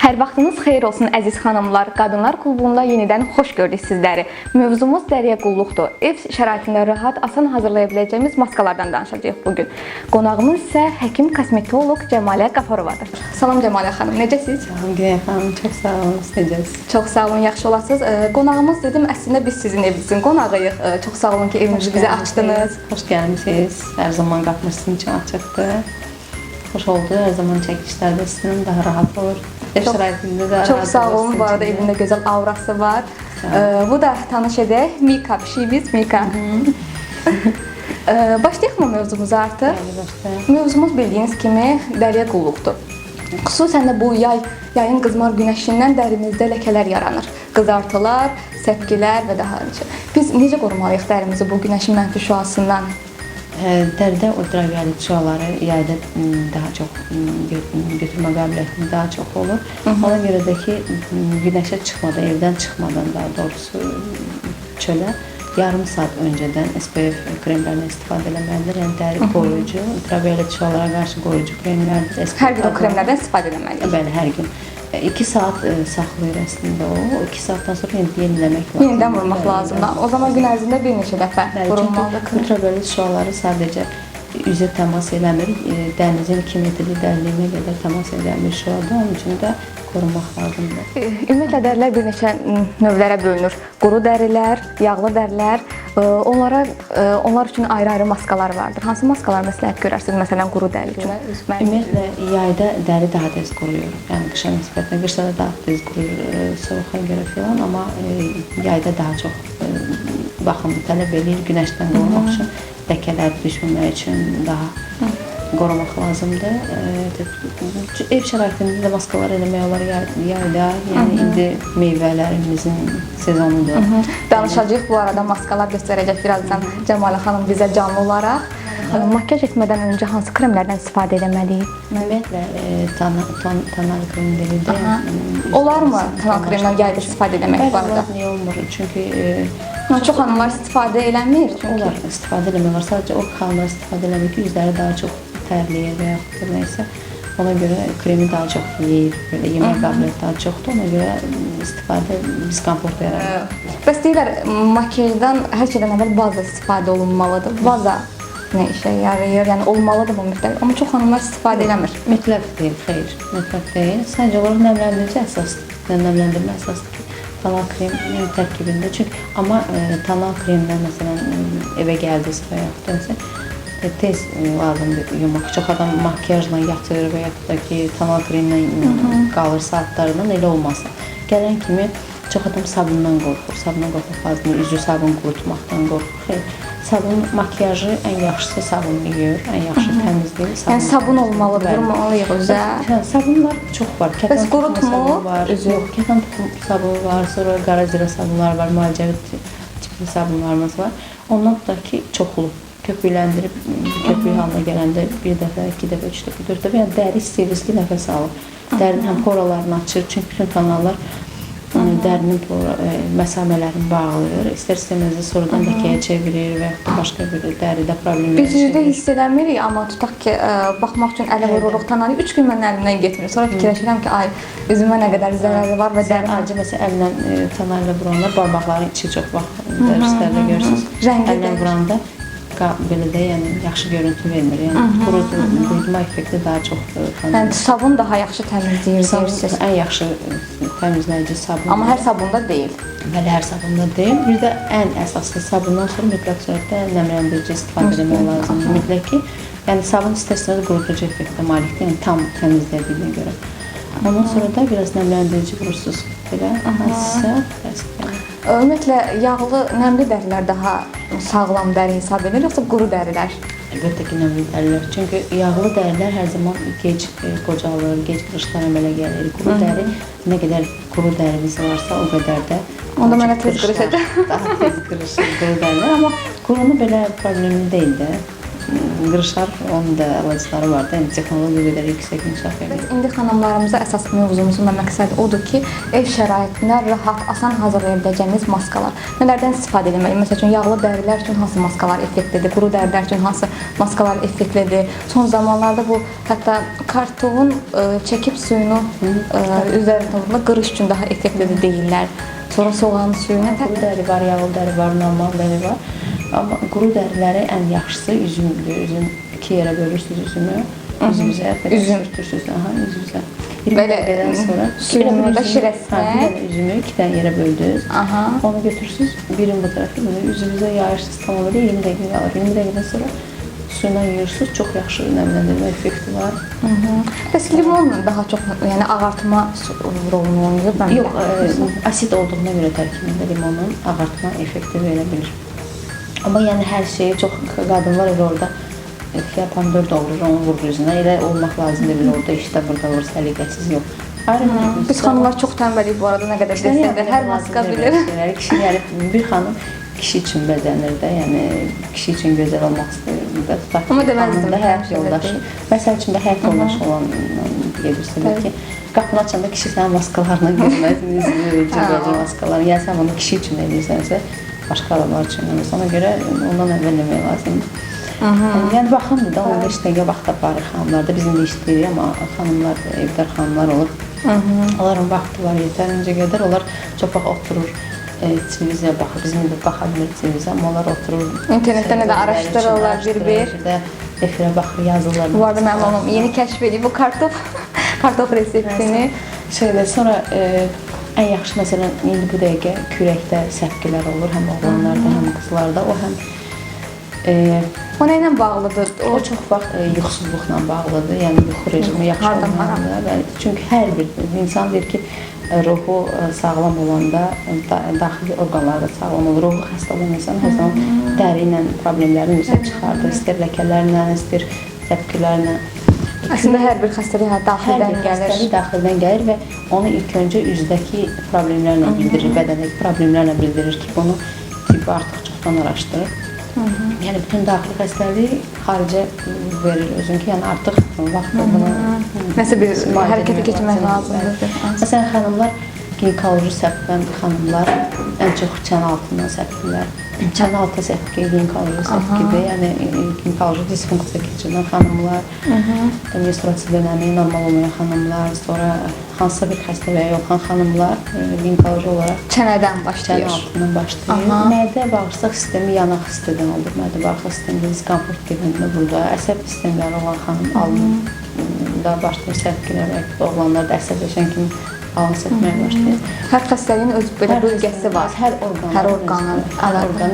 Hər vaxtınız xeyir olsun əziz xanımlar. Qadınlar Klubunda yenidən xoş gördük sizləri. Mövzumuz dəriyə qulluqdur. Ev şəraitində rahat, asan hazırlaya biləcəyimiz maskalardan danışacağıq bugün. Qonağımız isə həkim kosmetoloq Cəmalə Qafarovadır. Salam Cəmalə xanım, necəsiniz? Salam Günel xanım, çox sağ olun, necəsiniz? Çox sağ olun, yaxşı olasınız. Qonağımız dedim, əslində biz sizin evinizin qonağıyıq. Çox sağ olun ki, evimizi bizə açdınız. Xoş gəlmisiniz. Hər zaman qapımız sizin üçün açıqdır. Xoş oldu. Hər zaman çəkilişlərdə sizin daha rahat olur. Ev şəraitində də rahat olur. Çox sağ olun. Bu arada evində gözəl aurası var. Bu da tanış edək. Mika, pişiyimiz Mika. Başlayaq mı mövzumuza artıq? Mövzumuz bildiyiniz kimi dəriyə qulluqdur. Xüsusən də bu yayın qızmar günəşindən dərimizdə ləkələr yaranır. Qızartılar, səpgilər və daha necə. Biz necə qorumalıyıq dərimizi bu günəşin mənfi şüasından? Dəridə ultraviolet şüaları yayda daha çox götürmə qabiliyyətində daha çox olur. Ona görə də ki, günəşə çıxmadan, evdən çıxmadan daha doğrusu çölə yarım saat öncədən SPF kremlərindən istifadə etməlidir. Yəni dəri qoruyucu, ultraviolet şüalara qarşı qoruyucu kremlərdir. Hər gün o kremlərdən istifadə etməliyik. Bəli, hər gün. 2 saat saxlayır əslində o. 2 saatdan sonra yeniləmək lazımdır. Yenidən vurmaq lazımdır. O zaman gün ərzində bir neçə dəfə vurulmalıdır. Çünki ultraviolet şüaları sadəcə üzə təmas eləmir, dərinizin 2 metrlik dərinliyinə qədər təmas edən bir şüadır. Onun üçün də qorumaq lazımdır. Ümumiyyətlə dərilər bir neçə növlərə bölünür. Quru dərilər, yağlı dərilər. Onlar üçün ayrı-ayrı maskalar vardır. Hansı maskalar məsləhət görərsiniz, məsələn, quru dəri üçün? Ümumiyyətlə, yayda dəri daha tez quruyur. Yəni, qışa nisbətən, qışda da daha tez quruyur soğuğa görə filan. Amma yayda daha çox baxımı tələb edir. Günəşdən qorumaq üçün, ləkələr düşməmək üçün daha qorumaq lazımdır. Ev şəraitində də maskalar eləmək olar yayda. Yəni, indi meyvələrimizin sezonudur. Danışacağıq bu arada, maskalar göstərəcək birazdan Cəmalə xanım bizə canlı olaraq. Makyaj etmədən öncə hansı kremlərdən istifadə etməliyik? Ümumiyyətlə, tonal krem deridə. Olar mı tonal kremdən yayda istifadə etmək bu arada? Niyə olmur? Çünki çox xanımlar istifadə eləmir. Onlar istifadə eləmək var. Sadəcə o xanımlar istifadə eləmir ki, üzləri daha çox tərliyir və yaxud da nəysə. Ona görə kremi daha çox yeyir, belə yemək qabiliyyəti daha çoxdur. Ona görə istifadə diskomfort yaradır. Bəs deyirlər, makyajdan hər şeydən əvvəl baza istifadə olunmalıdır. Baza nə işə yarayır, yəni olmalıdır bu mütləq. Amma çox xanımlar istifadə eləmir. Mütləq deyil, xeyr, mütləq deyil. Sadəcə olaraq nəmləndirici əsasdır. Nəmləndirmə əsasdır ki, tonal krem tərkibində. Çünki amma tonal kremdən məsələn evə gəldinizsə və yaxud da tez lazımdır yumaq. Çox adam makyajla yatır və yaxud da ki, tonal kremlə qalır saatlarından, elə olmasın. Gələn kimi çox adam sabundan qorxur. Sabundan qorxmaq lazımdır, üzü sabun qurutmaqdan qorxur. Sabun makyajı ən yaxşısı sabunlu yuyur, ən yaxşı təmizləyir. Yəni sabun olmalıdır, vurmalıyıq üzə. Sabunlar çox var. Bəs qurutmu? Yox, kətan sabunu var, sonra qara zirə sabunlar var, müalicəvi tipli sabunlarımız var. Ondan da ki, çoxlu. Köpükləndirib, köpük halına gələndə bir dəfə, 2 dəfə, 3 dəfə, 4 dəfə, yəni dəri istəyir nəfəs alır. Dərinin həm poralarını açır, çünki bütün kanallar dərinin məsamələrini bağlayır. İstər-istəməzdə sonradan ləkəyə çevirir və yaxud da başqa bir dəridə problemlər Biz yüzdə hiss edəmirik, amma tutaq ki, baxmaq üçün ələ vururuq tanali 3 gün mənim əlimdən getmir. Sonra fikirləşirəm ki, ay, üzümə nə qədər zərəri var və dərim acı. Məsələn, əllə tanali vuranlar, barmaqların içi çox vaxt dərislərdə görürsünüz. Əllə vuranda belə də yəni yaxşı görüntü vermir. Yəni qurutma effekti daha çoxdur. Yəni sabun daha yaxşı təmizləyir deyirsiniz. Ən yaxşı təmizləyici sabun. Amma hər sabunda deyil. Bəli, hər sabunda deyil. Bir də ən əsaslı sabundan sonra mütləq surətdə nəmləndirici istifadə etmək lazımdır. Mütləq ki, yəni sabun istəsəniz qurutucu effektə malikdir, yəni tam təmizlədiyinə görə. Ondan sonra da biraz nəmləndirici vurursunuz. Belə hansısa təsdiq. Ümumiyyətlə, yağlı, nəmli dərilər daha sağlam dəri hesab edilir, yoxsa quru dərilər? Əlbəttə ki, nəmli dərilər. Çünki yağlı dərilər hər zaman gec qocalır, gec qırışlar əmələ gəlir. Quru dəri, nə qədər quru dərimiz varsa, o qədər də onda mənə tez qırışacaq. Daha tez qırışır quru dərilər, amma qurunu belə problemi deyil də. qırışar, onun da alıcıları var da, yəni texnologiya qədər yüksək inkişaf edir. İndi xanımlarımıza əsas mövzumuzun da məqsədi odur ki, ev şəraitində rahat, asan hazırlaya biləcəyimiz maskalar. Nələrdən istifadə etməliyik? Məsəl üçün, yağlı dərilər üçün hansı maskalar effektlidir? Quru dərilər üçün hansı maskalar effektlidir? Son zamanlarda bu, hətta kartofun çəkib suyunu üzərində qırış üçün daha effektlidir deyirlər. Sonra soğanın suyuna quru dəri var, yağlı dəri var, normal dəri var. Amma quru dəriləri ən yaxşısı üzümdür. Üzüm 2 yerə bölürsünüz üzümü. Üzümüzə sürtürsünüz. Üzümüzə. 20 dəqiqədən sonra suyunu da şirəsinə. Bir dənə üzümü 2 dənə yerə böldünüz. Onu götürürsünüz, birini bu tərəfə, üzümüzə yayırsınız tamamıyla 20 dəqiqə qalır. 20 dəqiqədən sonra suyuna yuyursunuz, çox yaxşı nəmləndirmə effekti var. Bəs limonla daha çox, yəni ağartma rolunu oynayır? Yox, asid olduğuna görə tərkibində limonun ağartma effekti verə bilir. Amma yəni hər şeyi çox qadınlar elə orada pomidor doğurur, onu vurur üzünə. Elə olmaq lazımdır bir orada, işdə burada vurur, səliqəsiz yox. Biz xanımlar çox tənbəliyik bu arada, nə qədər desək də, hər maska bilir. Kişi gəlib, bir xanım kişi üçün bəzənir də, yəni kişi üçün gözəl olmaq istəyir. Amma deməzdim. Həyat yoldaşı. Məsəl üçün də həyat yoldaşı olan deyirsiniz ki, qapını açanda kişi sənin maskalarla görməz, cibəcə maskalarını. Yəni sən bunu kişi üçün edirsənsə, başqa adamlar üçün eləməz. Ona görə ondan əvvəl eləmək lazımdır. Yəni baxımdır da 15 dəqiqə vaxt aparır xanımlarda. Bizim də işləyirik, amma xanımlar, evdar xanımlar olur. Onların vaxtı var yetərincə qədər. Onlar çox vaxt oturur. Televiziya baxır, bizim də baxa bilir televiziya, amma onlar oturur. İnternetdə nə də araşdırırlar bir-bir. Efirə baxır, yazırlar. Bu arada mənim anam yeni kəşf edib bu kartof reseptini. Sonra ən yaxşı məsələn, indi bu dəqiqə kürəkdə səpkilər olur, həm oğlanlarda, həm qızlarda. O həm o nə ilə bağlıdır? O çox vaxt yuxusuzluqla bağlıdır, yəni yuxu rejimi yaxşı olmalıdır. Çünki hər bir insan deyir ki, ruhu sağlam olanda daxili orqanları da sağlam olur. Ruhu xəstə olan insan hər zaman dəri ilə problemlərini üzə çıxardır. İstər ləkələrlə, istər səpkilərlə. Əslində hər bir xəstəlik daxildən gəlir. Hər bir xəstəlik daxildən gəlir və onu ilk öncə üzdəki problemlərlə bildirir, bədəndəki problemlərlə bildirir ki, bunu tibbi artıq çoxdan araşdırır. Yəni bütün daxili xəstəliyi xaricə verir özün ki, yəni artıq vaxtda bunu nəsə bir hərəkətə keçmək lazımdır. Məsələn, xanımlar ginekoloji səpkilən xanımlar ən çox çən altından səpkilər. Çən altı səpki, ginekoloji səpkidir. Yəni ginekoloji disfunksiya keçirən xanımlar, menstruasiya dönəmi normal olmayan xanımlar, sonra hansısa bir xəstəliyə yolxan xanımlar ginekoloji olaraq çənədən başlayır. Çən altından başlayır. Mədə bağırsaq sistemi yanaq hissidən olur. Mədə bağırsaq sistemində diskomfort gedəndə burada əsəb sistemləri olan xanım alnında başlayır səpkilərə, oğlanlarda əsəbləşən kimi alnı səpməyə başlayır. Hər xəstəliyin öz belə bölgəsi var. Hər orqanın.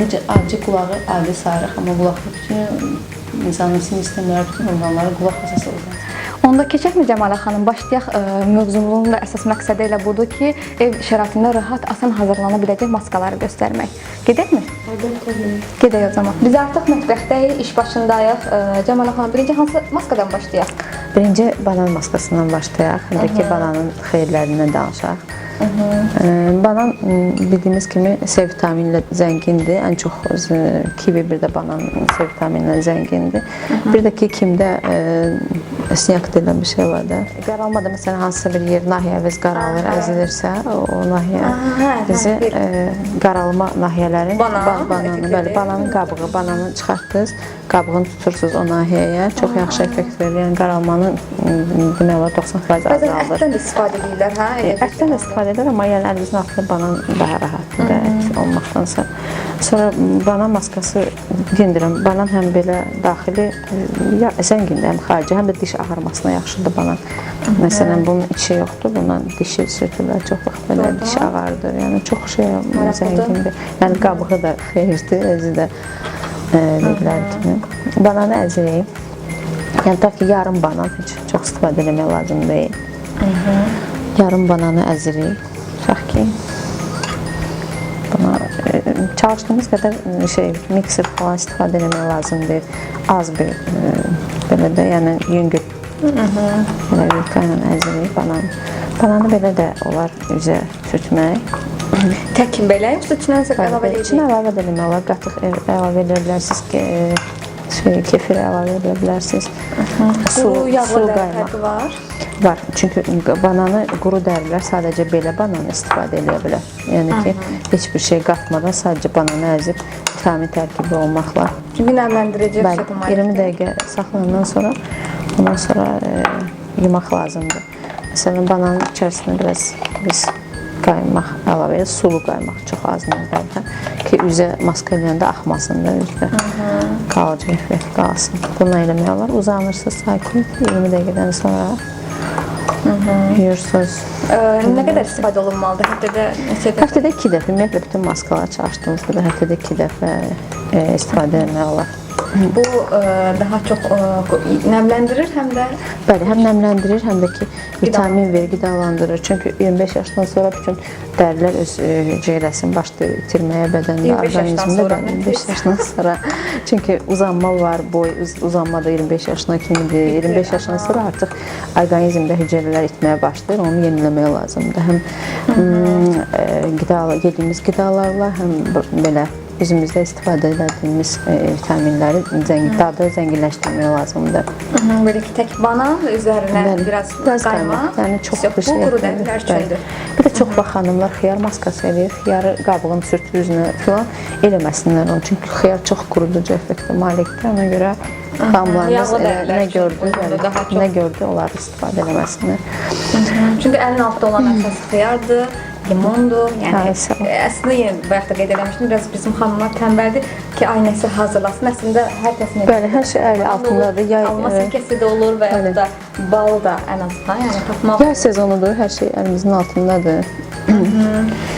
Necə acı qulağı adi sayırıq, amma qulaqda bütün insanın sinir sistemləri, bütün orqanları qulaq əsas orqanı. Onda keçəkmi Cəmalə xanım? Başlayaq, mövzumuzun da əsas məqsədi elə budur ki, ev şəraitində rahat, asan hazırlana biləcək maskaları göstərmək. Gedəkmi? Gedək o zaman. Biz artıq mətbəxdəyik, iş başındayıq. Cəmalə xanım, birinci hansı maskadan başlayaq? Birinci banan maskasından başlayaq. Həm də ki, bananın xeyirlərindən danışaq. Banan bildiyimiz kimi C vitaminlə zəngindir. Ən çox kivi, bir də banan C vitaminlə zəngindir. Bir də ki, kimdə siniak deyilən bir şey var da. Qaralmada məsələn hansısa bir yer nahiyəviz qaralır, əzilirsə, o nahiyə bizi qaralma nahiyələrin bananın qabığı, bananı çıxartdınız, qabığını tutursunuz o nahiyəyə, çox yaxşı effekt verir. Yəni qaralmanın demək olar 90% azaldır. Bəzən ətdən də istifadə edirlər, hə? Ətdən də istifadə edir, amma yəni əlinizin altında banan daha rahatdır ət olmaqdansa. Sonra banan maskası dindirim. Banan həm belə daxili zəngindir, həm xarici, həm də diş ağarmasına yaxşıdır banan. Məsələn, bunun içi yoxdur, bundan dişi sürtürlər çox vaxt belə diş ağardır. Yəni çox şey zəngindir. Yəni qabığı da xeyirdir, özü də dedilər kimi. Bananı əzəyik. Yəni ta ki, yarım banan heç çox istifadə eləmək lazım deyil. Yarım bananı əzirik. Tutaq ki, buna çalışdığımız qədər mikser falan istifadə eləmək lazımdır. Az bir, belə də, yəni yüngül. Belə yufka ilə əzirik bananı. Bananı belə də olar üzə sürtmək. Təkin belə, yoxsa içinə nəsə əlavə edəcək? İçinə əlavə eləmək olar, qatıq əlavə edə bilərsiniz ki, kefir əlavə edə bilərsiniz. Quru yağlı dərləri var. Var. Çünki bananı, quru dərilər sadəcə belə bananı istifadə edə bilər. Yəni ki, heç bir şey qatmadan sadəcə bananı əzib vitamin tərkibi olmaqla. Çünki nəmləndirici xüsusiyyəti malikdir. 20 dəqiqə saxlanandan sonra ondan sonra yumaq lazımdır. Məsələn, bananın içərisinə biraz biz qaymaq əlavə edir, sulu qaymaq çox az miqdarda ki, üzə maska eləyəndə axmasın da üzdə qalıcı effekt qalsın. Bunu eləmək olar. Uzanırsınız sakin 20 dəqiqədən sonra yuyursunuz. Nə qədər istifadə olunmalıdır? Həftədə neçə dəfə? Həftədə 2 dəfə. Ümumiyyətlə bütün maskalar çalışdığımız qədər həftədə 2 dəfə istifadə etmək olar. Bu daha çox nəmləndirir, həm də Bəli, həm nəmləndirir, həm də ki, vitamin verir, qidalandırır. Çünki 25 yaşdan sonra bütün dərilər öz ceyrəsini başlayır itirməyə bədəndə, orqanizmdə 25 yaşdan sonra. Çünki uzanma var, boy uzanma da 25 yaşına kimidir. 25 yaşdan sonra artıq orqanizmdə hüceyrələr itməyə başlayır, onu yeniləmək lazımdır. Həm yediyimiz qidalarla, həm belə özümüzdə istifadə edədiyimiz vitaminləri dadı zənginləşdirmək lazımdır. Belə ki, tək banan və üzərinə biraz qaymaq. Yəni çox bir şey. Quru dərilər üçündür. Bir də çox vaxt xanımlar xiyar maskası eləyir, xiyarı qabığın sürtür üzünə filan eləməsinlər onu. Çünki xiyar çox quruducu effektə malikdir. Ona görə xanımlarımız nə gördü, onları istifadə eləməsinlər. Çünki əlin altında olan əsas xiyardır, limondur. Yəni əslində yenə bayaq da qeyd eləmişdim, biraz bizim xanımlar tənbəldir ki, ay nəsə hazırlasın. Əslində hər kəsin bəli, hər şey əli altındadır. Alma sirkəsi də olur və ya da bal da ən azından, yəni tapmaq. Yay sezonudur, hər şey əlimizin altındadır.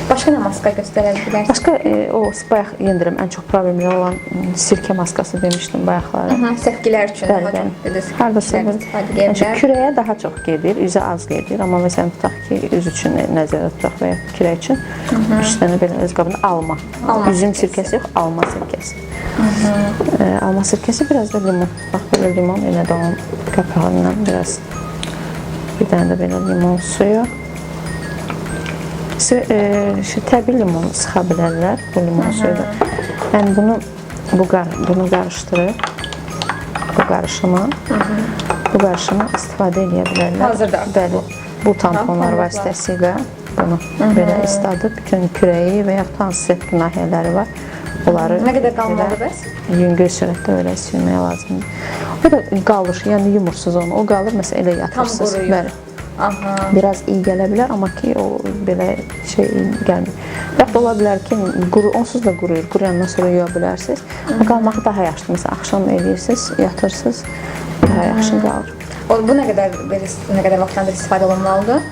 Başqa nə maska göstərə bilərsiniz? Başqa o bayaq yendirəm ən çox problemli olan sirkə maskası demişdim bayaqlara. Səfkilər üçün hardasa kürəyə daha çox gedir, üzə az gedir. Amma məsələn tutaq ki, üz üçün nəzərdə tutaq və ya kürə üçün 3 dənə belə öz qabında alma. Üzüm sirkəsi yox, alma sirkəsi. Alma sirkəsi biraz da limon. Bax belə limon, elə də onun qapağından biraz bir dənə də belə limon suyu. Təbii limon sıxa bilərlər, bu limon suyu da. Yəni bunu qarışdırıb, bu qarışımı istifadə edə bilərlər. Hazırda? Bəli, bu tamponlar vasitəsilə bunu belə isladıb, bütün kürəyi və yaxud hansı səhv nahiyələri var, onları nə qədər qalmalı bəs? Yüngül sürətdə elə sürmək lazımdır. O da qalır, yəni yumursuz onu, o qalır, məsələn elə yatırsınız. Tam quruyur. Biraz iyi gələ bilər, amma ki, o belə şey gəlmir. Yaxud ola bilər ki, onsuz da quruyur, quruyandan sonra yuya bilərsiniz. Qalmağı daha yaxşıdır. Məsələn, axşam eləyirsiniz, yatırsınız, daha yaxşı qalır. Bu nə qədər vaxtdan istifadə olunmalıdır?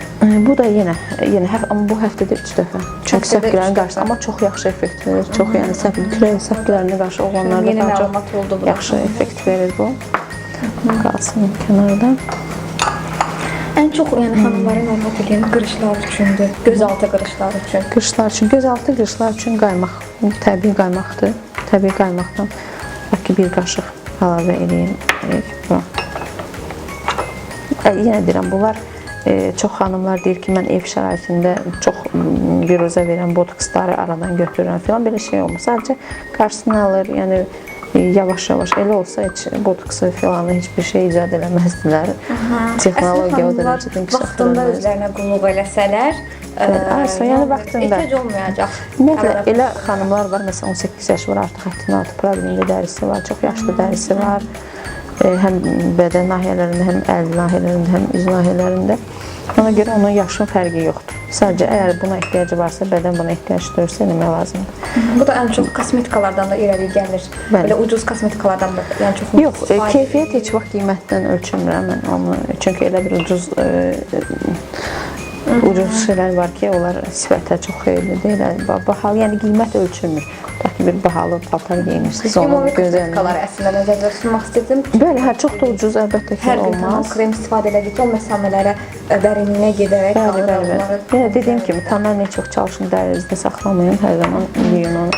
Bu da yenə amma bu həftədə 3 dəfə. Çünki səfkilərin qarşısında, amma çox yaxşı effekt verir. Çox, yəni kürək səfkilərinə qarşı olanlarda daha çox yaxşı effekt verir bu. Qalsın kənarda. Ən çox xanımların narahat edən qırışlar üçündür, gözaltı qırışlar üçün. Qırışlar üçün, gözaltı qırışlar üçün qaymaq, təbii qaymaqdır. Təbii qaymaqdan bir qaşıq əlavə edeyim. Yenə deyirəm, bunlar çox xanımlar deyir ki, mən ev şəraitində çox biruzə verən botoksları aradan götürürəm filan, belə şey olmur. Sadəcə qarşısını alır, yəni yavaş-yavaş elə olsa heç botoksu filanı heç bir şey icad eləməzdilər. Texnologiya o dərəcədə inkişaf eləməz. Vaxtında özlərinə qulluq eləsələr, yəni vaxtında ehtiyac olmayacaq. Ümumiyyətlə, elə xanımlar var, məsələn 18 yaşı var, artıq həddindən artıq problemli dərisi var, çox yaşlı dərisi var. Həm bədən nahiyələrində, həm əl nahiyələrində, həm üz nahiyələrində. Ona görə onun yaşın fərqi yoxdur. Sadəcə, əgər buna ehtiyacı varsa, bədən buna ehtiyac duyursa, eləmək lazımdır. Bu da ən çox kosmetikalardan da irəli gəlir. Belə ucuz kosmetikalardan da yəni çox yox, keyfiyyət heç vaxt qiymətdən ölçülmürəm mən onu. Çünki elə bir ucuz şeylər var ki, onlar sifətə çox xeyirli deyil. Bahalı, yəni qiymət ölçülmür. Tutaq ki, bir bahalı paltar geyinirsiniz, onun kosmetikaları əslində nəzərdə tutmaq istədim. Bəli, çox da ucuz əlbəttə ki, olmaz. Hər gün tamam krem istifadə elədik, o məsələlərə dərinliyinə gedərək qalır. Dediyim kimi, tamam çox çalışın, dərinizdə saxlamayın, hər zaman yiyin onu.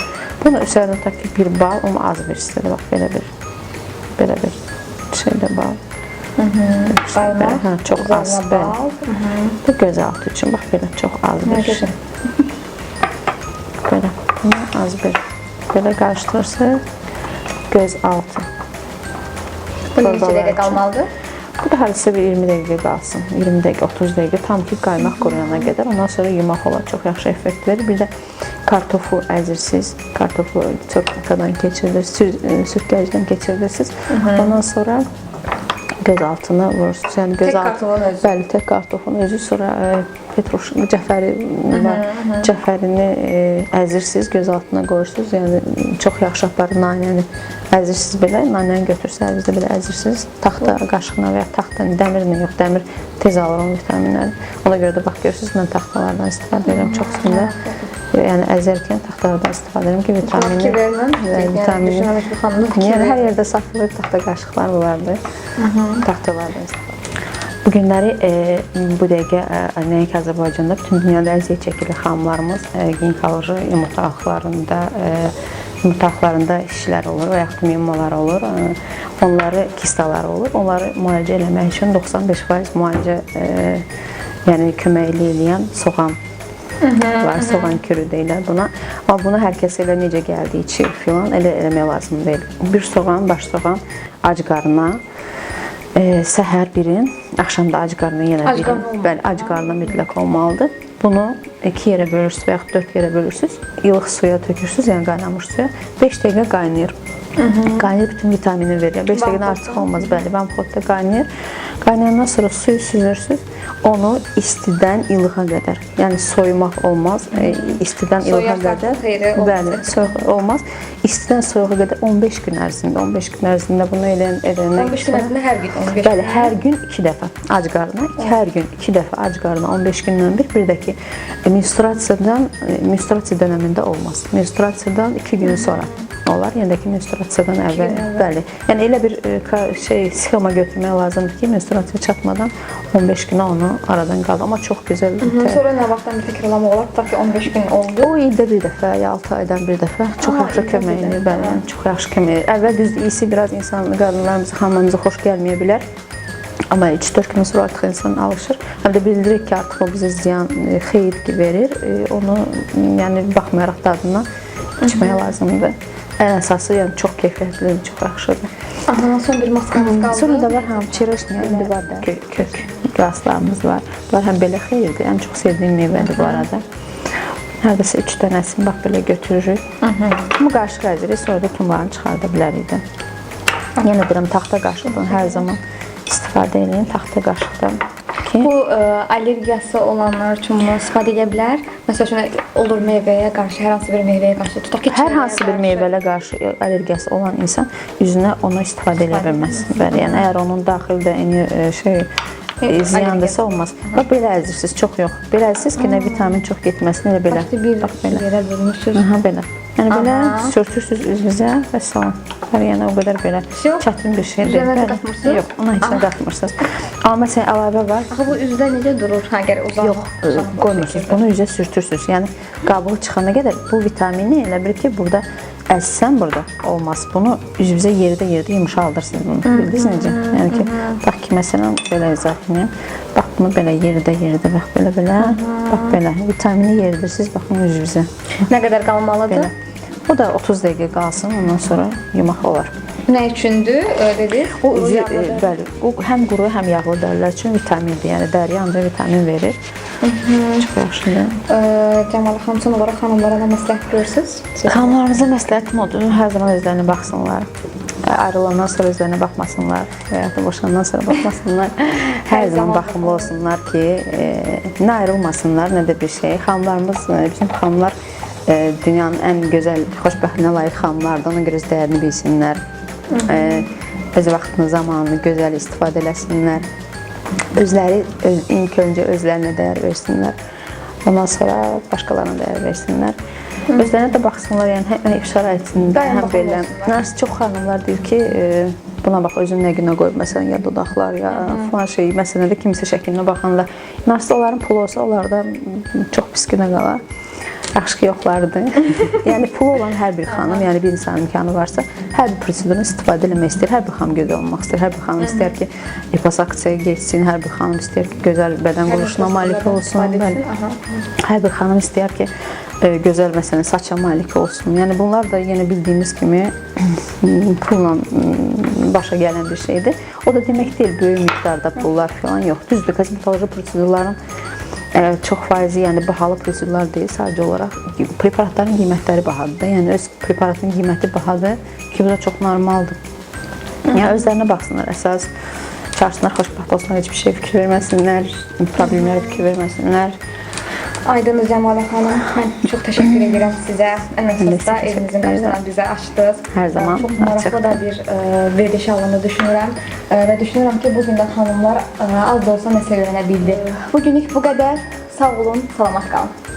Bunu üzərinə tutaq ki, bir bal, onu az bir istədir, bax, belə bir şeydə bal. Çox az, bəli. Bu gözaltı üçün, bax belə çox az bir şey. Belə, az bir. Belə qarışdırırsınız, göz altı. Bu neçə dəqiqə qalmalıdır? Bu da hardasa bir 20 dəqiqə qalsın. 20 dəqiqə, 30 dəqiqə tam ki qaymaq quruyana qədər. Ondan sonra yumaq olar. Çox yaxşı effekt verir. Bir də kartofu əzirsiz. Kartofu çırpmadan keçirirsiniz, sürtkəcdən keçirirsiniz. Ondan sonra göz altına vurursunuz. Yəni göz altına bəli, tək kartofun özü, sonra petruşun cəfəri var. Cəfərini əzirsiniz, göz altına qoyursunuz. Yəni çox yaxşı aparır nanəni. Əzirsiniz belə, nanəni götürsəz də belə əzirsiniz. Taxta qaşıqla və ya taxta dəmirlə yox, dəmir tez alır onun vitaminləri. Ona görə də bax görürsüz, mən taxtalardan istifadə edirəm çox üstündə. Yəni əzərkən taxtalardan istifadə edirəm ki, vitamini. Yəni hər yerdə satılır taxta qaşıqlar vardır. Taxtalardan istifadə. Bu günləri bu dəqiqə nəinki Azərbaycanda, bütün dünyada əziyyət çəkilir xanımlarımız ginekoloji yumurtaqlarında işlər olur və yaxud miyomlar olur. Onları kistalar olur. Onları müalicə eləmək üçün 95% müalicə yəni köməkli eləyən soğan var. Soğan kürü deyilər buna. Amma bunu hər kəs elə necə gəldiyi içir filan elə eləmək lazım deyil. Bir soğan, baş soğan ac qarına səhər birin, axşamda ac qarına yenə birin. Bəli, ac qarına mütləq olmalıdır. Bunu 2 yerə bölürsünüz və yaxud 4 yerə bölürsünüz. İlıq suya tökürsünüz, yəni qaynamış suya. 5 dəqiqə qaynayır. Qaynayır, bütün vitamini verir. 5 dəqiqədən artıq olmaz, bəli, vamxotda qaynayır. Qaynayandan sonra suyu süzürsünüz. Onu istidən ilığa qədər, yəni soyumaq olmaz. İstidən ilığa qədər, bəli, soyuq olmaz. İstidən soyuğa qədər 15 gün ərzində, 15 gün ərzində bunu edəndən 15 gün ərzində hər gün 15 gün. Bəli, hər gün 2 dəfə ac qarına, hər gün 2 dəfə ac qarına 15 gündən bir də ki, menstruasiya dönəmində olmaz. Menstruasiyadan 2 gün sonra olar, yəni ki, menstruasiyadan əvvəl, bəli. Yəni elə bir sxema götürmək lazımdır ki, menstruasiya çatmadan 15 günə onu aradan qalır. Amma çox gözəldir. Sonra nə vaxtdan bir təkrarlama olar? Tutaq ki, 15 gün oldu. O ildə bir dəfə, ya 6 aydan bir dəfə çox yaxşı kömək edir, bəli, çox yaxşı kömək edir. Əvvəl düzdür, iyisi biraz qadınlarımıza, xanımlarımıza xoş gəlməyə bilər. Amma 3-4 gün sonra artıq insan alışır. Həm də bildirir ki, artıq o bizə ziyan, xeyir verir. Onu, yəni, baxmayaraq dadına içməyə lazımdır. Ən əsası, yəni çox keyfiyyətlidir, çox yaxşıdır. Son bir maskamız qaldı. Sonra da var, çiroşniya, indi var da kök qaslarımız var. Bunlar həm belə xeyirdir, ən çox sevdiyim meyvədir bu arada. Hərdəsə 3 dənəsini bax belə götürürük. Bunu qarışıq əzirik, sonra da tumlarını çıxarda bilərik. Yenə deyirəm, taxta qaşıqdan hər zaman istifadə edin, taxta qaşıqdan. Bu allergiyası olanlar üçün bunu istifadə edə bilər. Məsələn, olur meyvəyə qarşı, hər hansı bir meyvəyə qarşı. Tutaq ki, hər hansı bir meyvəyə qarşı allergiyası olan insan üzünə onu istifadə edə bilməz. Bəli, yəni əgər onun daxildə ziyandasa olmaz. Bax belə əzirsiniz, çox yox. Belə əzirsiniz ki, nə vitamin çox getməsin, elə belə. Bax bir yerə bölmüşsünüz. Belə. Yəni belə sürtürsünüz üzünüzə və salam. Yəni o qədər belə çətin bir şey deyil. Üzünə qatmırsınız? Yox, ona heç nə qatmırsınız. Amma məsələn əlavə var. Axı bu üzdə necə durur? Əgər uzaq. Yox, qoymursunuz. Bunu üzə sürtürsünüz. Yəni qabığı çıxana qədər bu vitamini elə bil ki, burada əzsən burada olmaz. Bunu üzünüzə yerdə yumuşaldırsınız bunu. Bildiniz necə? Yəni ki, bax ki, məsələn belə izah edeyim. Bax bunu belə yerdə, bax belə. Bax belə. Vitamini yeridirsiniz, baxın üzünüzə. Nə qədər qalmalıdır? O da 30 dəqiqə qalsın, ondan sonra yumaq olar. Nə üçündür, dediniz? O üzü, bəli, həm quru, həm yağlı dərilər üçün vitamindir. Yəni dəriyə ancaq vitamin verir. Çox yaxşıdır. Cəmalə xanım, son olaraq xanımlara nə məsləhət görürsünüz? Xanımlarınıza məsləhətim odur, hər zaman özlərinə baxsınlar. Ayrılandan sonra özlərinə baxmasınlar və ya da boşandan sonra baxmasınlar. Hər zaman baxımlı olsunlar ki, nə ayrılmasınlar, nə də bir şey. Xanımlarımız, bizim xanımlar dünyanın ən gözəl, xoşbəxtinə layiq xanımlardır. Ona görə öz dəyərini bilsinlər. Öz vaxtını, zamanını gözəl istifadə eləsinlər. Özləri ilk öncə özlərinə dəyər versinlər. Ondan sonra başqalarına dəyər versinlər. Özlərinə də baxsınlar, yəni həm şəraitində, həm belə. Çox xanımlar deyir ki, buna bax, özün nə günə qoyub, məsələn, ya dodaqlar, ya falan şey, məsələn də kimisə şəklinə baxanda. Narsı onların pulu olsa, onlar da çox pis günə qalar. Yaxşı ki, yoxlardır. Yəni, pulu olan hər bir xanım, yəni bir insan imkanı varsa, hər bir prosedurunu istifadə eləmək istəyir. Hər bir xanım gözəl olmaq istəyir. Hər bir xanım istəyir ki, liposuksiyaya geçsin. Hər bir xanım istəyir ki, gözəl bədən quruluşuna malik olsun. Hər bir xanım istəyir ki, gözəl məsələn saça malik olsun. Yəni bunlar da yenə bildiyimiz kimi pulla başa gələn bir şeydir. O da demək deyil böyük miqdarda pullar falan yox. Düzdür, kosmetoloji prosedurların çox faizi, yəni bahalı prosedurlar deyil, sadəcə olaraq preparatların qiymətləri bahadır. Yəni öz preparatın qiyməti bahadır ki, bu da çox normaldır. Yəni özlərinə baxsınlar, əsas çağırsınlar, xoşbəxt olsunlar, heç bir şey fikir verməsinlər, problemlərə fikir verməsinlər. Aydınız Cəmalə xanım, mən çox təşəkkür edirəm sizə. Ən əsasda evinizin qapısını bizə açdınız. Hər zaman çox maraqlı da bir veriliş aldığını düşünürəm və düşünürəm ki, bu gün də xanımlar az da olsa nəsə öyrənə bildi. Bugünlük bu qədər. Sağ olun, salamat qalın.